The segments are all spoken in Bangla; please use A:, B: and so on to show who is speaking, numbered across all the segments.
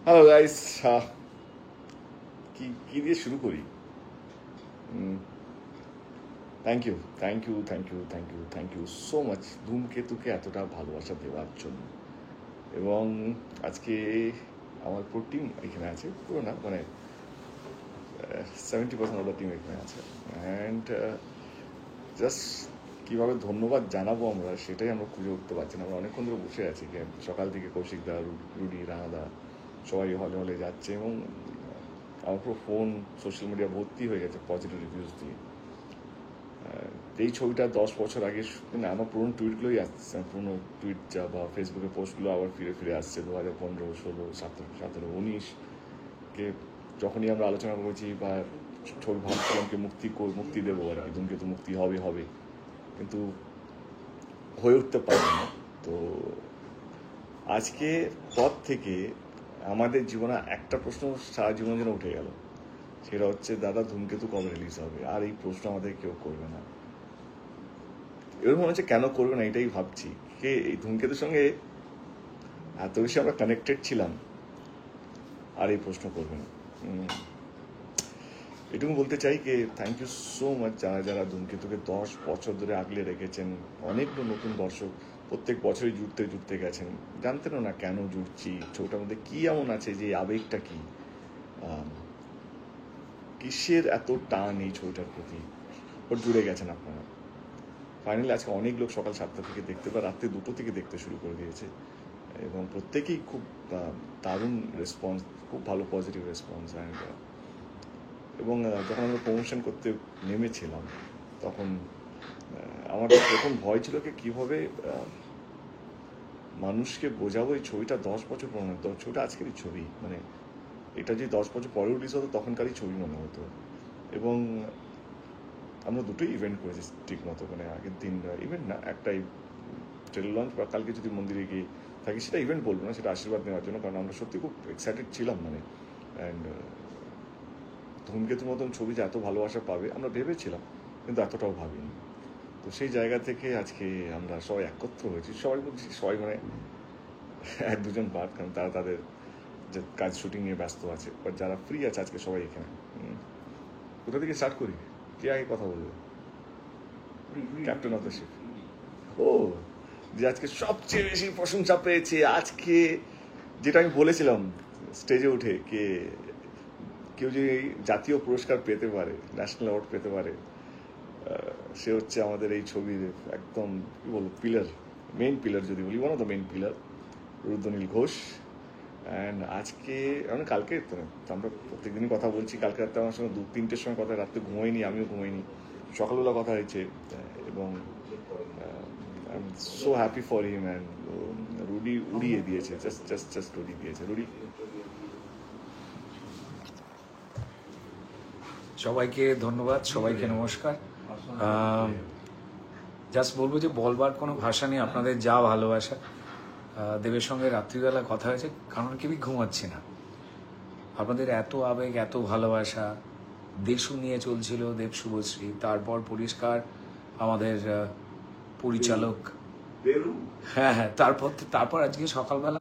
A: হ্যালো গাইস, কি কি দিয়ে শুরু করি? Thank you, thank you, thank you, thank you, thank you so much ধূমকেতুকে এতটা ভালোবাসা দেওয়ার জন্য। এবং আজকে আমার পুরো টিম এখানে আছে, পুরো না মানে 70% অফ দ্য টিম এখানে আছে। অ্যান্ড জাস্ট কীভাবে ধন্যবাদ জানাবো আমরা সেটাই আমরা খুঁজে উঠতে পারছি না। আমরা অনেকক্ষণ ধরে বসে আছি, সকাল থেকে কৌশিকদা, রুডি, রানাদা সবাই হলে হলে যাচ্ছে। এবং আমার পুরো ফোন সোশ্যাল মিডিয়া ভর্তি হয়ে গেছে পজিটিভ রিভিউজ দিয়ে। এই ছবিটা 10 বছর আগে মানে আমার পুরোনো টুইটগুলোই আসছে, পুরোনো টুইট যা বা ফেসবুকে পোস্টগুলো আবার ফিরে ফিরে আসছে 2015, 16, 17, 19কে যখনই আমরা আলোচনা করেছি বা ছবি ভাবছিলাম কি মুক্তি দেবো আর কি, ধূমকেতু মুক্তি হবে হবে, কিন্তু হয়ে উঠতে পারবে না। তো আজকে পর থেকে আমাদের জীবনে একটা প্রশ্ন সারা জীবনের জন্য উঠে গেল, সেটা হচ্ছে দাদা ধূমকেতু কবে রিলিজ হবে? আর এই প্রশ্ন আমাদের কেউ করবে না। এবার মনে হচ্ছে কেন করবে না, এটাই ভাবছি। কে এই ধূমকেতুর সঙ্গে এত বেশি আমরা কানেক্টেড ছিলাম, আর এই প্রশ্ন করবে না। এটুকু বলতে চাই যে থ্যাংক ইউ সো মাচ যারা যারা ধূমকেতুকে 10 বছর ধরে আগলে রেখেছেন। অনেকগুলো নতুন দর্শক প্রত্যেক বছরই জুড়তে জুড়তে গেছেন, জানতেনও না কেন জুড়ছি, ছবিটার মধ্যে কী এমন আছে, যে আবেগটা কী, কিসের এত টান এই ছবিটার প্রতি, ওর জুড়ে গেছেন আপনারা। ফাইনালি আজকে অনেক লোক সকাল 7টা থেকে দেখতে বা রাত্রে 2টো থেকে দেখতে শুরু করে দিয়েছে, এবং প্রত্যেকেই খুব দারুণ রেসপন্স, খুব ভালো পজিটিভ রেসপন্স। এবং যখন আমরা প্রমোশন করতে নেমেছিলাম তখন আমার প্রথম ভয় ছিল কি কীভাবে মানুষকে বোঝাবো এই ছবিটা 10 বছর পুরনো। ছবিটা আজকেরই ছবি, মানে এটা যে 10 বছর পরে রিলিজ হতো তখনকারই ছবি মনে হতো। এবং আমরা দুটোই ইভেন্ট করেছি ঠিক মতো, মানে আগের দিন ইভেন্ট না, একটাই ট্রেলার লঞ্চ, বা কালকে যদি মন্দিরে গিয়ে থাকি সেটা ইভেন্ট বলবো না, সেটা আশীর্বাদ নেওয়ার জন্য, কারণ আমরা সত্যি খুব এক্সাইটেড ছিলাম। মানে অ্যান্ড ধূমকেতুর মতন ছবি যে এত ভালোবাসা পাবে আমরা ভেবেছিলাম, কিন্তু এতটাও ভাবিনি। তো সেই জায়গা থেকে আজকে আমরা সবাই একত্র হয়েছি, সবাই বলছি সবাই মানে এক দুজন বাদ, কারণ তারা তাদের যে কাজ শুটিং নিয়ে ব্যস্ত আছে, বাট যারা ফ্রি আছে আজকে সবাই এখানে। কোথা থেকে স্টার্ট করি? কে আগে কথা বলবে? Captain of the ship. ও, যে আজকে সবচেয়ে বেশি প্রশংসা পেয়েছে আজকে, যেটা আমি বলেছিলাম স্টেজে উঠে, কেউ যে জাতীয় পুরস্কার পেতে পারে, ন্যাশনাল অ্যাওয়ার্ড পেতে পারে, সে হচ্ছে আমাদের এই ছবির একদম কী বলবো পিলার, মেইন পিলার যদি বলি, one of the main pillar, Rudranil Ghosh. And আজকে মানে কালকে তো আমরা প্রত্যেকদিনই কথা বলছি, কালকে রাত্রে আমার সঙ্গে 2-3টের সময় কথা, রাত্রে ঘুমাইনি, আমিও ঘুমাইনি, সকালবেলা কথা হয়েছে। এবং I am so happy for him. And Rudi উড়িয়ে দিয়েছে, জাস্ট উড়িয়ে দিয়েছে রুডি।
B: সবাইকে ধন্যবাদ, সবাইকে নমস্কার। জাস্ট বলবো যে বলবার কোনো ভাষা নেই, আপনাদের যা ভালোবাসা। দেবের সঙ্গে রাত্রিবেলা কথা হয়েছে, কারণ কেউই ঘুমাচ্ছি না। আপনাদের এত আবেগ, এত ভালোবাসা। দেশু নিয়ে চলছিল, দেব শুভশ্রী, তারপর পরিষ্কার আমাদের পরিচালক, হ্যাঁ হ্যাঁ, তারপর আজকে সকালবেলা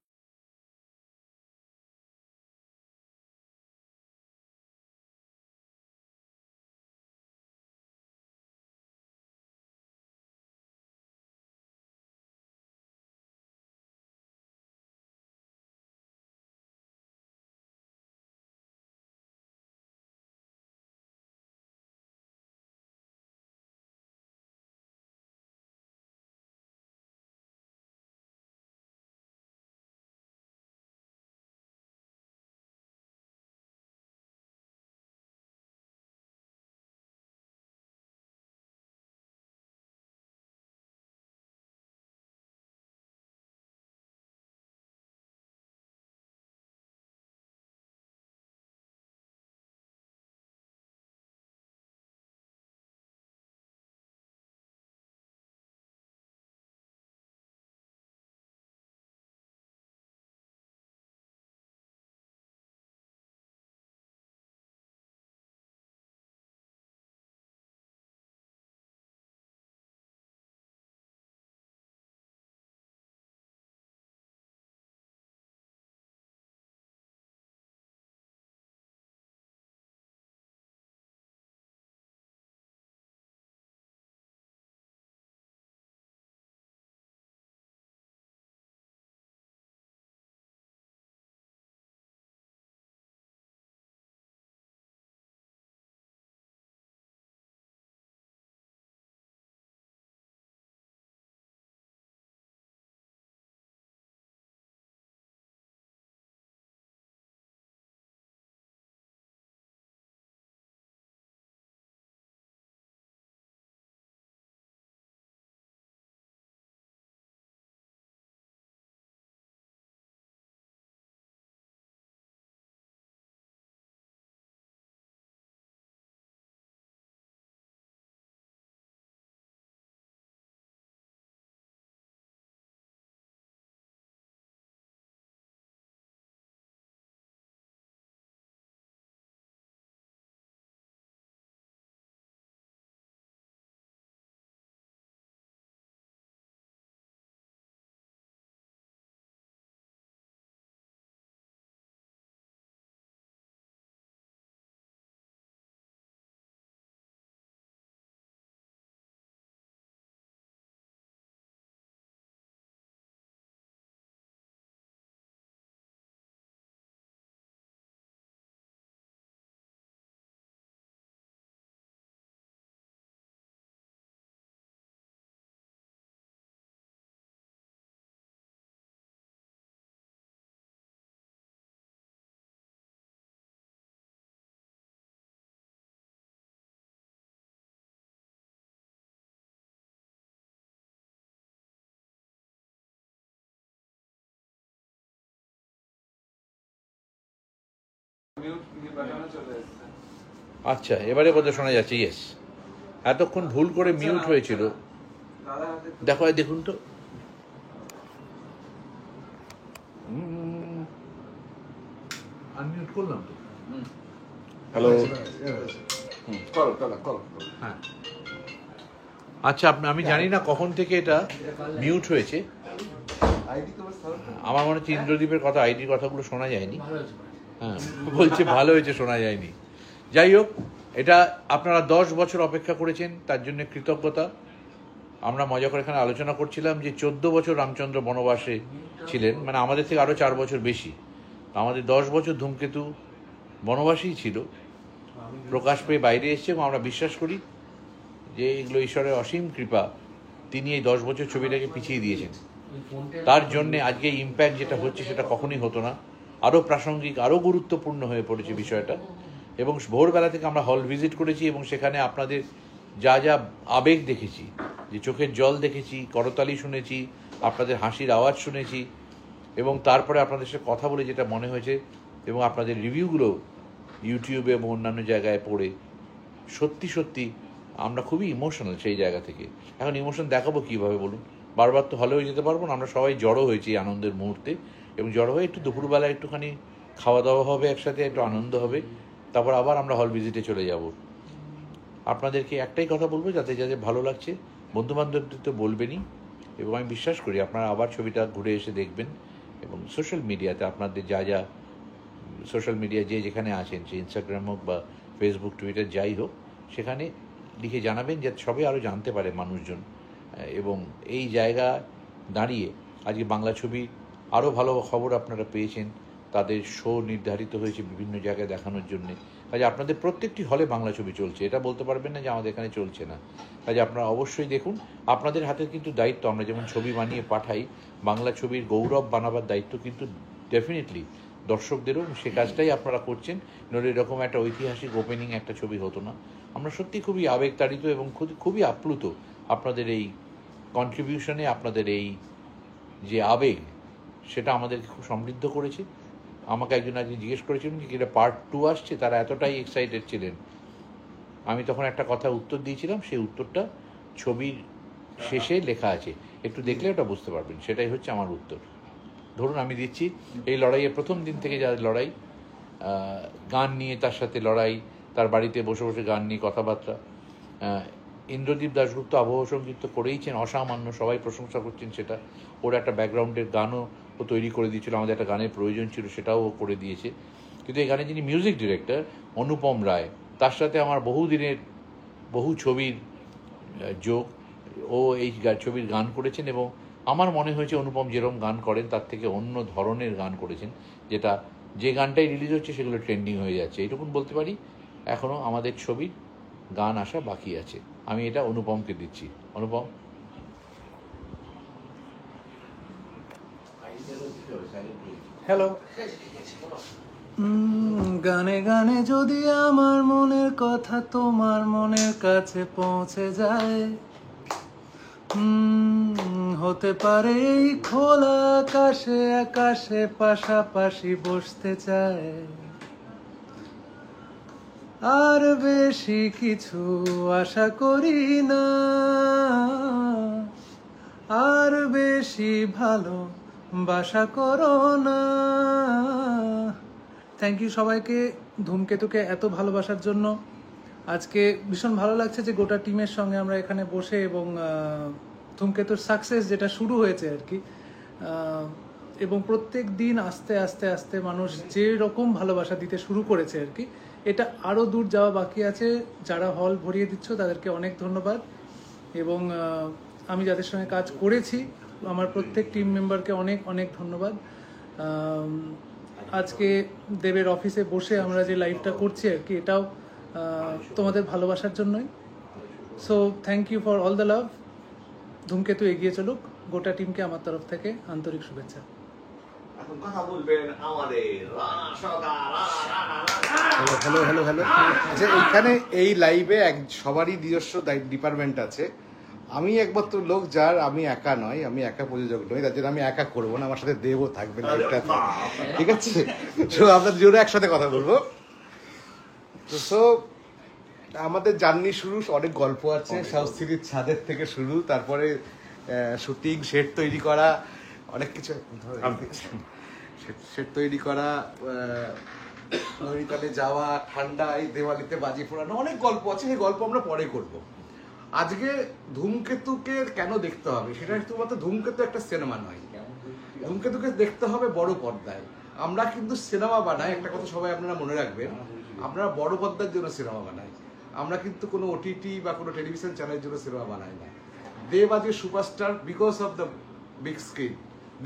C: আচ্ছা, এবারে বোধহয় শোনা যাচ্ছে। ইয়েস, এতক্ষণ ভুল করে মিউট হয়েছিল। দেখো, দেখুন তো। আনমিউট করলাম তো।
A: হ্যালো।
C: হ্যাঁ, আচ্ছা, আমি জানি না কখন থেকে এটা মিউট হয়েছে। আমার মনে হচ্ছে ইন্দ্রদীপের কথা, আইডির কথাগুলো শোনা যায়নি। হ্যাঁ, বলছে ভালো হয়েছে, শোনা যায়নি। যাই হোক, এটা আপনারা 10 বছর অপেক্ষা করেছেন, তার জন্য কৃতজ্ঞতা। আমরা মজা করে এখানে আলোচনা করছিলাম যে 14 বছর রামচন্দ্র বনবাসে ছিলেন, মানে আমাদের থেকে আরও 4 বছর বেশি। আমাদের 10 বছর ধূমকেতু বনবাসেই ছিল, প্রকাশ পেয়ে বাইরে এসছে, এবং আমরা বিশ্বাস করি যে এগুলো ঈশ্বরের অসীম কৃপা। তিনি এই 10 বছর ছবিটাকে পিছিয়ে দিয়েছেন। তার জন্যে আজকে ইম্প্যাক্ট যেটা হচ্ছে সেটা কখনই হতো না। আরও প্রাসঙ্গিক, আরও গুরুত্বপূর্ণ হয়ে পড়েছে বিষয়টা। এবং ভোরবেলা থেকে আমরা হল ভিজিট করেছি, এবং সেখানে আপনাদের যা যা আবেগ দেখেছি, যে চোখের জল দেখেছি, করতালি শুনেছি, আপনাদের হাসির আওয়াজ শুনেছি, এবং তারপরে আপনাদের সাথে কথা বলে যেটা মনে হয়েছে, এবং আপনাদের রিভিউগুলো ইউটিউবে এবং অন্যান্য জায়গায় পড়ে, সত্যি সত্যি আমরা খুবই ইমোশনাল সেই জায়গা থেকে। এখন ইমোশন দেখাবো কীভাবে বলুন? বারবার তো হলেও যেতে পারবো না। আমরা সবাই জড়ো হয়েছি আনন্দের মুহূর্তে, এবং জড়ো হয়ে একটু দুপুরবেলা একটুখানি খাওয়া দাওয়া হবে একসাথে, একটু আনন্দ হবে, তারপর আবার আমরা হল ভিজিটে চলে যাব। আপনাদেরকে একটাই কথা বলবো, যাতে যাতে ভালো লাগছে বন্ধুবান্ধবদের তো বলবেনই, এবং আমি বিশ্বাস করি আপনারা আবার ছবিটা ঘুরে এসে দেখবেন। এবং সোশ্যাল মিডিয়াতে আপনাদের যা যা সোশ্যাল মিডিয়া যে যেখানে আছেন, সে ইনস্টাগ্রাম হোক বা ফেসবুক, টুইটার, যাই হোক, সেখানে লিখে জানাবেন, যাতে সবাই আরও জানতে পারে মানুষজন। এবং এই জায়গা দাঁড়িয়ে আজকে বাংলা ছবি আরও ভালো খবর আপনারা পেয়েছেন। তাদের শো নির্ধারিত হয়েছে বিভিন্ন জায়গায় দেখানোর জন্যে। কাজে আপনাদের প্রত্যেকটি হলে বাংলা ছবি চলছে, এটা বলতে পারবেন না যে আমাদের এখানে চলছে না। কাজে আপনারা অবশ্যই দেখুন। আপনাদের হাতে কিন্তু দায়িত্ব, আমরা যেমন ছবি বানিয়ে পাঠাই, বাংলা ছবির গৌরব বানাবার দায়িত্ব কিন্তু ডেফিনেটলি দর্শকদেরও। সে কাজটাই আপনারা করছেন, নইলে এরকম একটা ঐতিহাসিক ওপেনিং একটা ছবি হতো না। আমরা সত্যি খুবই আবেগতাড়িত এবং খুবই আপ্লুত আপনাদের এই কন্ট্রিবিউশনে। আপনাদের এই যে আবেগ, সেটা আমাদেরকে খুব সমৃদ্ধ করেছে। আমাকে একজন আজকে জিজ্ঞেস করেছিলেন কি এটা পার্ট 2 আসছে, তারা এতটাই এক্সাইটেড ছিলেন। আমি তখন একটা কথা উত্তর দিয়েছিলাম, সেই উত্তরটা ছবির শেষে লেখা আছে, একটু দেখলে ওটা বুঝতে পারবেন। সেটাই হচ্ছে আমার উত্তর। ধরুন আমি দিচ্ছি, এই লড়াইয়ের প্রথম দিন থেকে যা লড়াই, গান নিয়ে তার সাথে লড়াই, তার বাড়িতে বসে বসে গান নিয়ে কথাবার্তা। ইন্দ্রদীপ দাশগুপ্ত আবহ সঙ্গীত করেইছেন অসামান্য, সবাই প্রশংসা করছেন সেটা। ওর একটা ব্যাকগ্রাউন্ডের গানও ও তৈরি করে দিয়েছিল, আমাদের একটা গানের প্রয়োজন ছিল, সেটাও ও করে দিয়েছে। কিন্তু এই গানে যিনি মিউজিক ডিরেক্টর, অনুপম রায়, তার সাথে আমার বহুদিনের বহু ছবির যোগ। ও এই ছবির গান করেছেন, এবং আমার মনে হয়েছে অনুপম যেরকম গান করেন তার থেকে অন্য ধরনের গান করেছেন, যেটা যে গানটাই রিলিজ হচ্ছে সেগুলো ট্রেন্ডিং হয়ে যাচ্ছে। এইটুকুন বলতে পারি। এখনও আমাদের ছবির গান আসা বাকি আছে। আমি এটা অনুপমকে দিচ্ছি। অনুপম।
D: হ্যালো। গানে গানে যদি আমার মনের কথা তোমার মনের কাছে পৌঁছে যায়, হতে পারে এই খোলা আকাশে আকাশে পাশাপাশি বসতে চায়। আর বেশি কিছু আশা করি না, আর বেশি ভালো বাসা করো না। থ্যাংক ইউ সবাইকে, ধূমকেতুকে এত ভালোবাসার জন্য। আজকে ভীষণ ভালো লাগছে যে গোটা টিমের সঙ্গে আমরা এখানে বসে, এবং ধূমকেতুর সাকসেস যেটা শুরু হয়েছে আর কি, এবং প্রত্যেক দিন আস্তে আস্তে আস্তে মানুষ যে রকম ভালোবাসা দিতে শুরু করেছে আর কি, এটা আরও দূর যাওয়া বাকি আছে। যারা হল ভরিয়ে দিচ্ছ তাদেরকে অনেক ধন্যবাদ। এবং আমি যাদের সঙ্গে কাজ করেছি, আমার প্রত্যেক টিম মেম্বারকে অনেক অনেক ধন্যবাদ। আজকে দেবের অফিসে বসে আমরা যে লাইভটা করছি আর কি, এটাও তোমাদের ভালোবাসার জন্যই। So thank you for all the love. ধূমকেতু এগিয়ে চলুক। গোটা টিমকে আমার তরফ থেকে আন্তরিক শুভেচ্ছা।
E: হ্যালো। আচ্ছা, এইখানে এই লাইভে সবারই নিজস্ব ডিপার্টমেন্ট আছে। আমি একমাত্র লোক যার, আমি একা নয়, আমি একা প্রযোজক নই, তার জন্য আমি একা করবো না, আমার সাথে দেবও থাকবে লাইভটাতে, ঠিক আছে? তো আমরা দুজনে একসাথে কথা বলবো। তো সো আমাদের জার্নি শুরু, অনেক গল্প আছে, সাউথ সিটির ছাদের থেকে শুরু, তারপরে শুটিং, সেট তৈরি করা, অনেক কিছু, সেট তৈরি করা, নৈনিতালে যাওয়া, ঠান্ডায় দেওয়ালিতে বাজি ফোড়ানো, অনেক গল্প আছে। সেই গল্প আমরা পরে করব। আজকে ধূমকেতুকে কেন দেখতে হবে সেটা শুধুমাত্র ধূমকেতু একটা সিনেমা নয়, ধূমকেতুকে দেখতে হবে বড় পর্দায়। আমরা কিন্তু সিনেমা বানাই, একটা কথা সবাই আপনারা মনে রাখবেন, আপনারা বড় পর্দার জন্য সিনেমা বানাই, আমরা কিন্তু কোনো ওটিটি বা কোনো টেলিভিশন চ্যানেলের জন্য সিনেমা বানাই না। দেব আজকে superstar because of the big screen.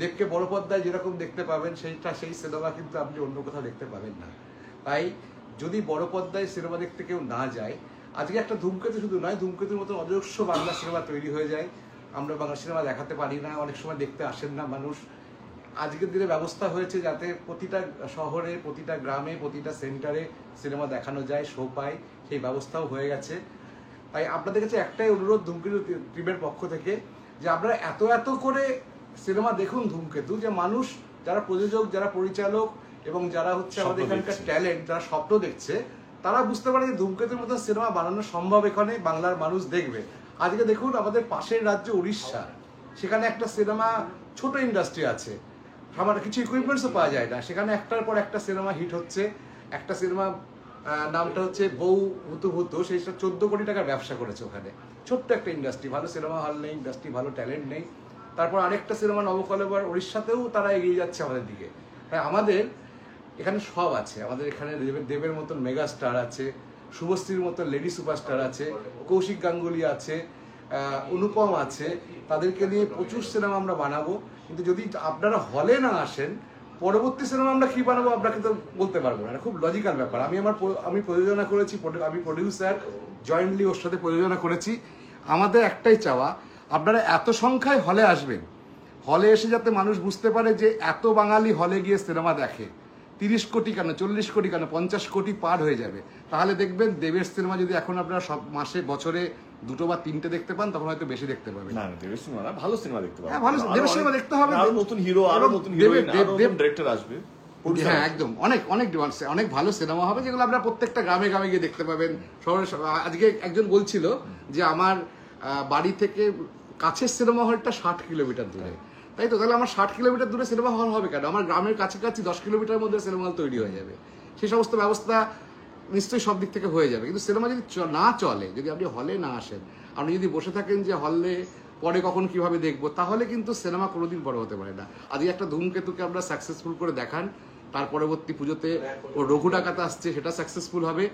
E: দেবকে বড় পর্দায় যেরকম দেখতে পাবেন সেই সিনেমা কিন্তু আপনি অন্য কোথাও দেখতে পাবেন না। তাই যদি বড় পর্দায় সিনেমা দেখতে কেউ না যায়, আজকে একটা ধূমকেতু শুধু নয়, ধূমকেতুর মতো অজস্র বাংলা সিনেমা তৈরি হয়ে যায়, আমরা বাংলা সিনেমা দেখাতে পারি না, অনেক সময় দেখতে আসেন না মানুষ। আজকের দিনে ব্যবস্থা হয়েছে যাতে প্রতিটা শহরে, প্রতিটা গ্রামে, প্রতিটা সেন্টারে সিনেমা দেখানো যায়, শো পায়, সেই ব্যবস্থাও হয়ে গেছে। তাই আপনাদের কাছে একটাই অনুরোধ ধূমকেতু টিমের পক্ষ থেকে, যে আপনারা এত এত করে সিনেমা দেখুন ধূমকেতু, যে মানুষ, যারা প্রযোজক, যারা পরিচালক এবং যারা হচ্ছে আমাদের এখানকার ট্যালেন্ট, যারা স্বপ্ন দেখছে, তারা বুঝতে পারে যে ধূমকেতুর মতো সিনেমা বানানো সম্ভব, এখানে বাংলার মানুষ দেখবে। আজকে দেখুন আমাদের পাশের রাজ্য উড়িষ্যা, সেখানে একটা সিনেমা, ছোট ইন্ডাস্ট্রি আছে, আমার কিছু ইকুইপমেন্টসও পাওয়া যায় না, সেখানে একটার পর একটা সিনেমা হিট হচ্ছে। একটা সিনেমা নামটা হচ্ছে বউ হুতু হুতু, সেইটা 14 কোটি টাকার ব্যবসা করেছে ওখানে। ছোট্ট একটা ইন্ডাস্ট্রি, ভালো সিনেমা হল নেই, ইন্ডাস্ট্রি ভালো ট্যালেন্ট নেই। তারপর আরেকটা সিনেমা নবকলেবর, উড়িষ্যাতেও তারা এগিয়ে যাচ্ছে আমাদের দিকে। তাই আমাদের এখানে সব আছে, আমাদের এখানে দেবের মতন মেগা স্টার আছে, শুভশ্রীর মতন লেডি সুপারস্টার আছে, কৌশিক গাঙ্গুলি আছে, অনুপম আছে, তাদেরকে নিয়ে প্রচুর সিনেমা আমরা বানাবো। কিন্তু যদি আপনারা হলে না আসেন, পরবর্তী সিনেমা আমরা কি বানাবো আপনাকে তো বলতে পারবো না। খুব লজিক্যাল ব্যাপার। আমি প্রযোজনা করেছি, আমি প্রডিউসার, জয়েন্টলি ওর সাথে প্রযোজনা করেছি। আমাদের একটাই চাওয়া, আপনারা এত সংখ্যায় হলে আসবেন, হলে এসে যাতে মানুষ বুঝতে পারে যে এত বাঙালি হলে গিয়ে সিনেমা দেখে। 30 কোটি কেন, 40 কোটি কেন, 50 কোটি পার হয়ে যাবে। তাহলে দেখবেন দেবের সিনেমা যদি এখন আপনারা সব মাসে, বছরে 2 বা 3টে দেখতে পান, তখন হয়তো বেশি দেখতে পাবেন।
A: না দেবের সিনেমা না, ভালো সিনেমা দেখতে পাবেন।
E: হ্যাঁ, ভালো দেবের সিনেমা দেখতে হবে,
A: আরো নতুন হিরো, আরো নতুন হিরোইন, আরো নতুন ডাইরেক্টর আসবে।
E: হ্যাঁ একদম, অনেক অনেক অনেক ভালো সিনেমা হবে, যেগুলো আপনারা প্রত্যেকটা গ্রামে গ্রামে গিয়ে দেখতে পাবেন। শহরে আজকে একজন বলছিল যে আমার বাড়ি থেকে কাছের সিনেমা হলটা 60 কিলোমিটার দূরে। তাই তো, তাহলে আমার 60 কিলোমিটার দূরে সিনেমা হল হবে কেন? আমার গ্রামের কাছাকাছি 10 কিলোমিটার মধ্যে সিনেমা হল তৈরি হয়ে যাবে। সেই সমস্ত ব্যবস্থা নিশ্চয়ই সব দিক থেকে হয়ে যাবে। কিন্তু সিনেমা যদি না চলে, যদি আপনি হলে না আসেন, আপনি যদি বসে থাকেন যে হলে পরে কখন কিভাবে দেখবো, তাহলে কিন্তু সিনেমা কোনোদিন বড় হতে পারে না। আজকে একটা ধূমকেতুকে আমরা সাকসেসফুল করে দেখান, তার পরবর্তী পুজোতে ও রঘু ডাকাত আসছে, সেটা সাকসেসফুল হবে।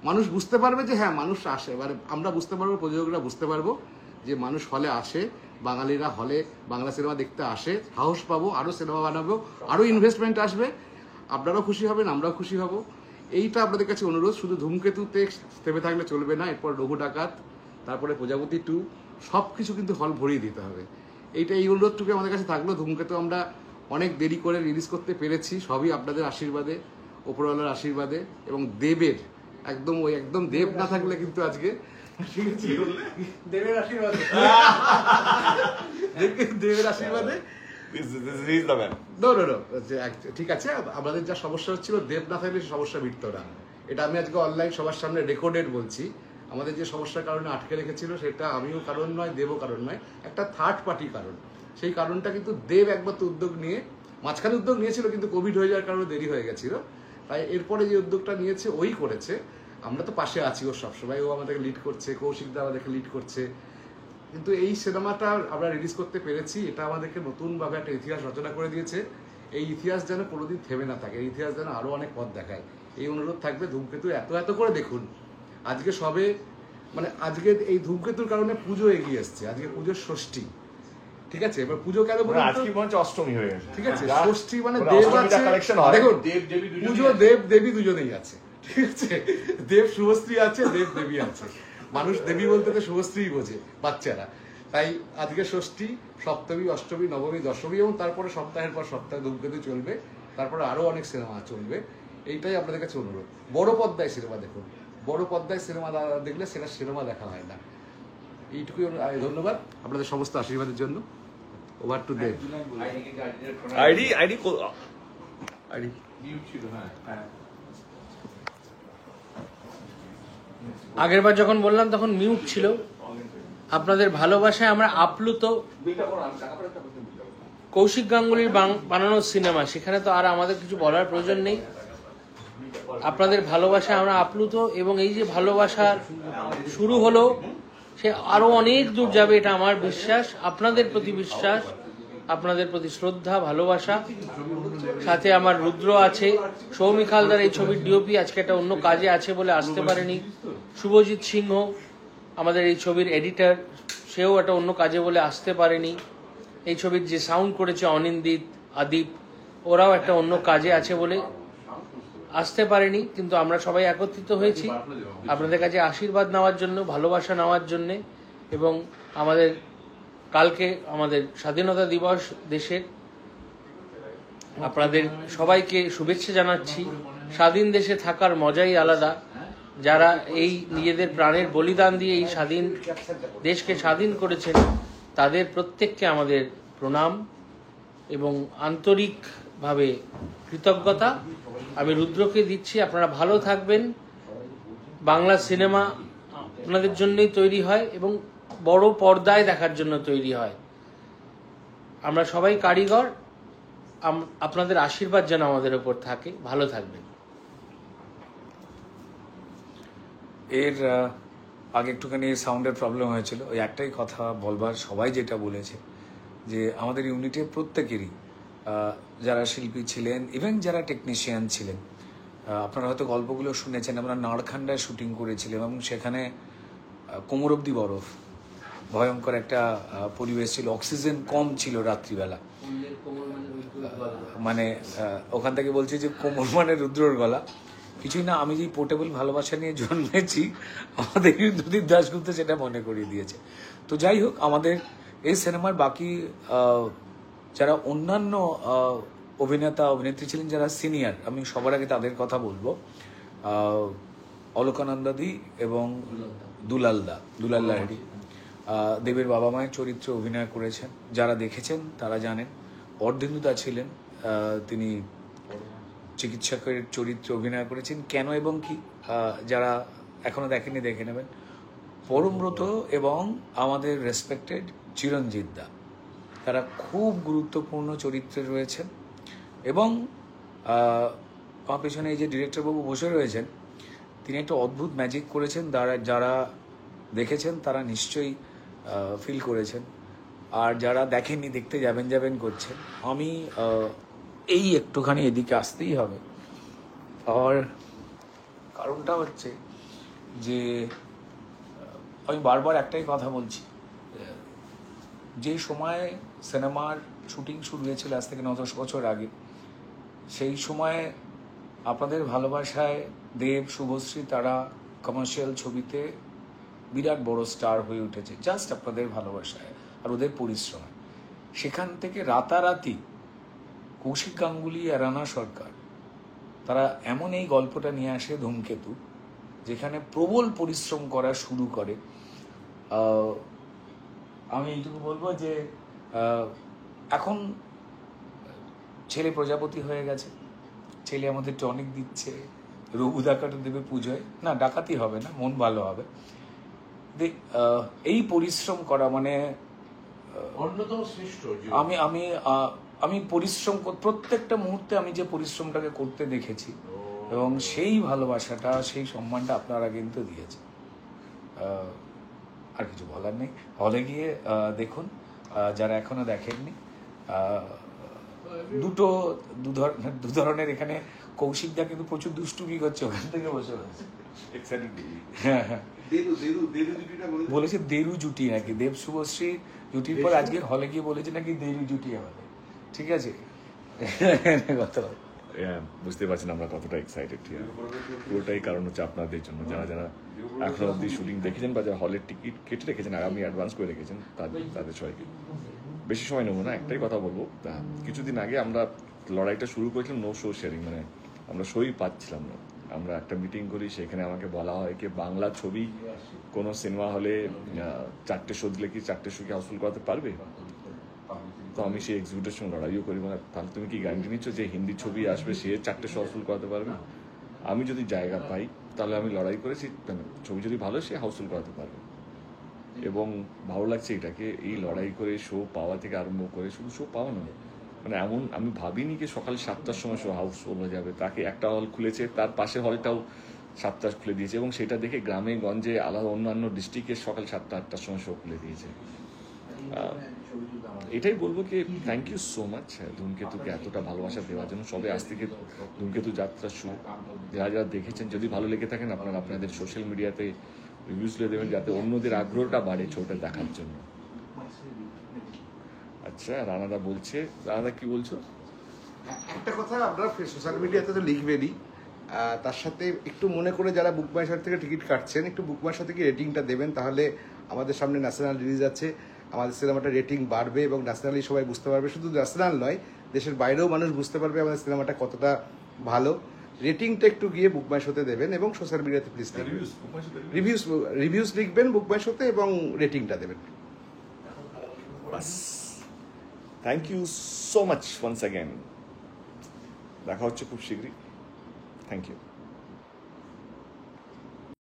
E: মানুষ বুঝতে পারবে যে হ্যাঁ মানুষ আসে, এবারে আমরা বুঝতে পারবো, প্রযোজকরা বুঝতে পারবো যে মানুষ হলে আসে, বাঙালিরা হলে বাংলা সিনেমা দেখতে আসে, সাহস পাবো, আরও সিনেমা বানাবো, আরও ইনভেস্টমেন্ট আসবে, আপনারাও খুশি হবেন, আমরাও খুশি হব। এইটা আপনাদের কাছে অনুরোধ। শুধু ধূমকেতুতে থেমে থাকলে চলবে না, এরপর রঘু ডাকাত, তারপরে প্রজাপতি 2, সব কিছু কিন্তু হল ভরিয়ে দিতে হবে। এই অনুরোধটুকু আমাদের কাছে থাকলো। ধূমকেতু আমরা অনেক দেরি করে রিলিজ করতে পেরেছি, সবই আপনাদের আশীর্বাদে, ওপরওয়ালার আশীর্বাদে এবং দেবের একদম দেব না থাকলে কিন্তু আজকে দেবের আশীর্বাদে দেবের আশীর্বাদে ঠিক আছে। আমাদের যা সমস্যা হচ্ছিল, দেব না থাকলে সমস্যা মিটত না। এটা আমি আজকে অনলাইন সবার সামনে রেকর্ডেড বলছি। আমাদের যে সমস্যার কারণে আটকে রেখেছিল, সেটা আমিও কারণ নয়, দেবও কারণ নয়, একটা থার্ড পার্টি কারণ। সেই কারণটা কিন্তু দেব একমাত্র উদ্যোগ নিয়ে, মাঝখানে উদ্যোগ নিয়েছিল কিন্তু কোভিড হয়ে যাওয়ার কারণে দেরি হয়ে গেছিল। তাই এরপরে যে উদ্যোগটা নিয়েছে ওই করেছে। আমরা তো পাশে আছি ওর সবসময়, ও আমাদেরকে লিড করছে, কৌশিক দা আমাদেরকে লিড করছে। কিন্তু এই সিনেমাটা আমরা রিলিজ করতে পেরেছি, এটা আমাদেরকে নতুনভাবে একটা ইতিহাস রচনা করে দিয়েছে। এই ইতিহাস যেন কোনোদিন থেমে না থাকে, এই ইতিহাস যেন আরও অনেক পথ দেখায়, এই অনুরোধ থাকবে। ধূমকেতু এত করে দেখুন। আজকে সবে আজকে এই ধূমকেতুর কারণে পুজো এগিয়ে এসছে, আজকে পুজোর ষষ্ঠী, ঠিক আছে? এবার পুজো কেন বলুন,
A: আজকে মনে হচ্ছে অষ্টমী হয়ে গেছে,
E: ঠিক আছে? ষষ্ঠী মানে দেব আছে, দেখুন পুজো দেব দেবী দুজনেই আছে, ঠিক আছে? দেব শুভশ্রী আছে, দেব দেবী আছে। মানুষ দেবী বলতে তো শুভশ্রী বোঝে বাচ্চারা। তাই আজকে ষষ্ঠী, সপ্তমী, অষ্টমী, নবমী, দশমী এবং তারপরে সপ্তাহের পর সপ্তাহে ধূমকেতু চলবে, তারপরে আরো অনেক সিনেমা চলবে। এইটাই আপনাদের কাছে অনুরোধ। বড় পর্দায় সিনেমা দেখুন, বড় পর্দায় সিনেমা দেখলে সেটা সিনেমা দেখা হয় না। এইটুকুই ধন্যবাদ আপনাদের সমস্ত আশীর্বাদের জন্য। ওভার টু দেব।
A: আইডি
F: আগের বার যখন বললাম তখন মিউট ছিল। আপনাদের ভালোবাসায় আমরা আপ্লুত। কৌশিক গাঙ্গুলির বানানো সিনেমা, সেখানে তো আর আমাদের কিছু বলার প্রয়োজন নেই। আপনাদের ভালোবাসায় আমরা আপ্লুত, এবং এই যে ভালোবাসার শুরু হলো, সে আরো অনেক দূর যাবে, এটা আমার বিশ্বাস। আপনাদের প্রতি বিশ্বাস, আপনাদের প্রতি শ্রদ্ধা, ভালোবাসা। সাথে আমার রুদ্র আছে, সৌমিক হালদার এই ছবির ডিওপি আজকে একটা অন্য কাজে আছে বলে আসতে পারেনি। শুভজিৎ সিংহ আমাদের এই ছবির এডিটর, সেও একটা অন্য কাজে বলে আসতে পারেনি। এই ছবির যে সাউন্ড করেছে অনিন্দিত, আদীপ, ওরাও একটা অন্য কাজে আছে বলে আসতে পারেনি। কিন্তু আমরা সবাই একত্রিত হয়েছি আপনাদের কাছে আশীর্বাদ নেওয়ার জন্য, ভালোবাসা নেওয়ার জন্যে। এবং আমাদের কালকে আমাদের স্বাধীনতা দিবস দেশের, আপনাদের সবাইকে শুভেচ্ছা জানাচ্ছি। স্বাধীন দেশে থাকার মজাই আলাদা। যারা এই নিজেদের প্রাণের বলিদান দিয়ে এই স্বাধীন দেশকে স্বাধীন করেছেন, তাদের প্রত্যেককে আমাদের প্রণাম এবং আন্তরিকভাবে কৃতজ্ঞতা আমি রুদ্রকে দিচ্ছি। আপনারা ভালো থাকবেন। বাংলা সিনেমা আপনাদের জন্যই তৈরি হয় এবং বড় পর্দায় দেখার জন্য তৈরি হয়। আমরা সবাই কারিগর। আপনাদের আশীর্বাদ যেন আমাদের উপর থাকে। ভালো থাকবেন।
B: এর আগে একটুখানি সাউন্ডের প্রবলেম হয়েছিল, ওই একটাই কথা বলবার, সবাই যেটা বলেছে যে আমাদের ইউনিটের প্রত্যেকেরই যারা শিল্পী ছিলেন, ইভেন যারা টেকনিশিয়ান ছিলেন, আপনারা হয়তো গল্পগুলো শুনেছেন, আমরা নাড়খান্ডায় শুটিং করেছিলাম এবং সেখানে কোমর অব্দি বরফ, ভয়ঙ্কর একটা পরিবেশ ছিল, অক্সিজেন কম ছিল রাত্রিবেলা। মানে ওখান থেকে বলছি যে কোমর মানে রুদ্রর গলা, কিছুই না। আমি যে পোর্টেবল ভালোবাসা নিয়ে জন্মেছি, আমাদের ইন্দ্রদীপ দাশগুপ্ত সেটা মনে করিয়ে দিয়েছে। তো যাই হোক, আমাদের এই সিনেমার বাকি যারা অন্যান্য অভিনেতা অভিনেত্রী ছিলেন, যারা সিনিয়র, আমি সবার আগে তাদের কথা বলবো। অলকানন্দাদি এবং দুলাল লাহিড়ী দেবের বাবা মায়ের চরিত্রে অভিনয় করেছেন। যারা দেখেছেন তারা জানেন। অর্ধেন্দুদা ছিলেন, তিনি চিকিৎসকের চরিত্রে অভিনয় করেছেন। কেন এবং কি, যারা এখনো দেখেনি দেখে নেবেন। পরমব্রত এবং আমাদের রেসপেক্টেড চিরঞ্জিত দা, তারা খুব গুরুত্বপূর্ণ চরিত্রে রয়েছেন। এবং আমার পেছনে এই যে ডিরেক্টরবাবু বসে রয়েছেন, তিনি একটা অদ্ভুত ম্যাজিক করেছেন। যারা দেখেছেন তারা নিশ্চয়ই ফিল করেছেন, আর যারা দেখেননি দেখতে যাবেন করছেন। আমি এই একটুখানি এদিকে আসতেই হবে। আর কারণটা হচ্ছে যে আমি বারবার একটাই কথা বলছি, যে সময় সিনেমার শুটিং শুরু হয়েছিল আজ থেকে 9-10 বছর আগে, সেই সময় আপনাদের ভালোবাসায় দেব, শুভশ্রী, তারা কমার্শিয়াল ছবিতে বিরাট বড় স্টার হয়ে উঠেছে জাস্ট আপনাদের ভালোবাসায় আর ওদের পরিশ্রমে। সেখান থেকে রাতারাতি কৌশিক গাঙ্গুলি আর রানা সরকার, তারা এমন এই গল্পটা নিয়ে আসে ধূমকেতু, যেখানে প্রবল পরিশ্রম করা শুরু করে। আমি এইটুকু বলবো যে এখন ছেলে প্রজাপতি হয়ে গেছে, ছেলে আমাদের টনিক দিচ্ছে, রঘু ডাকাতে দেবে পুজোয়, না ডাকাতি হবে না, মন ভালো হবে। এই পরিশ্রম করা মানে
C: অন্যতম শ্রেষ্ঠ।
B: আমি পরিশ্রম প্রত্যেকটা মুহূর্তে আমি যে পরিশ্রমটাকে করতে দেখেছি, এবং সেই ভালোবাসাটা, সেই সম্মানটা আপনারা কিন্তু দিয়েছে। আর কিছু বলার নেই। হলে গিয়ে দেখুন, যারা এখনো দেখেননি। দু ধরনের এখানে কৌশিকদা কিন্তু প্রচুর দুষ্টুমি করছে ওখান থেকে বসে বসে। হ্যাঁ হ্যাঁ, বলেছে দেরু জুটি নাকি, দেব শুভশ্রী জুটির পর আজকে হলে গিয়ে বলেছে নাকি দেরু জুটি আমাদের। ঠিক আছে, কথা
A: বুঝতে পারছেন আমরা কতটা এক্সাইটেড। পুরোটাই কারণ হচ্ছে আপনাদের জন্য, যারা এখনো অব্দি শুটিং দেখেছেন বা যারা হলের টিকিট কেটে রেখেছেন, আগামী অ্যাডভান্স করে রেখেছেন, তাদের সবাইকে। বেশি সময় নেবো না, একটাই কথা বলবো। কিছুদিন আগে আমরা লড়াইটা শুরু করেছিলাম নো শো শেয়ারিং, মানে আমরা সই পাচ্ছিলাম না। আমরা একটা মিটিং করি, সেখানে আমাকে বলা হয় কি বাংলা ছবি কোনো সিনেমা হলে 4টে শো দিলে কি 4টে শো কি হাউসফুল করাতে পারবে? তো আমি সেই এক্সিবিউটের সঙ্গে লড়াইও করি, মানে তাহলে তুমি কি গ্যারান্টি নিচ্ছ যে হিন্দি ছবি আসবে সে 4টে শো হাউসফুল করাতে পারবে? আমি যদি জায়গা পাই তাহলে আমি লড়াই করেছি, ছবি যদি ভালো সে হাউসফুল করাতে পারবে। এবং ভালো লাগছে এটাকে, এই লড়াই করে শো পাওয়া থেকে আরম্ভ করে, শুধু শো পাওয়া নয়, মানে এমন আমি ভাবিনি কি সকাল 7টার সময় শো হাউসফুল হয়ে যাবে। তাকে একটা হল খুলেছে, তার পাশের হলটাও 7টা খুলে দিয়েছে, এবং সেটা দেখে গ্রামে গঞ্জে আলাদা অন্যান্য ডিস্ট্রিক্টের সকাল 7টা-8টার সময় শো খুলে দিয়েছে। এটাই বলবো কি থ্যাংক ইউ সো মাচ ধূমকেতুকে এতটা ভালোবাসা দেওয়ার জন্য। সবে আজ থেকে ধূমকেতু যাত্রা শুরু, যারা যারা দেখেছেন যদি ভালো লেগে থাকেন আপনারা আপনাদের সোশ্যাল মিডিয়াতে রিভিউজ দিয়ে দেবেন, যাতে অন্যদের আগ্রহটা বাড়ে ছবিটা দেখার জন্য। আচ্ছা, রানাদা বলছে, রানাদা কি বলছো?
E: একটা কথা, আপনারা সোশ্যাল মিডিয়াতে তো লিখবেনই, তার সাথে একটু মনে করে যারা বুক মাই শো থেকে টিকিট কাটছেন, একটু বুক মাই শো থেকে রেটিংটা দেবেন, তাহলে আমাদের সামনে ন্যাশনাল রিলিজ আছে, আমাদের সিনেমাটা রেটিং বাড়বে এবং ন্যাশনালি সবাই বুঝতে পারবে, শুধু ন্যাশনাল নয় দেশের বাইরেও মানুষ বুঝতে পারবে আমাদের সিনেমাটা কতটা ভালো। রেটিংটা একটু গিয়ে বুক মাই শোতে দেবেন এবং সোশ্যাল মিডিয়াতে প্লিজ রিভিউজ লিখবেন বুক মাই শোতে এবং রেটিংটা দেবেন।
A: বাস, thank you so much once again. দেখা হচ্ছে খুব শীঘ্রই। Thank you.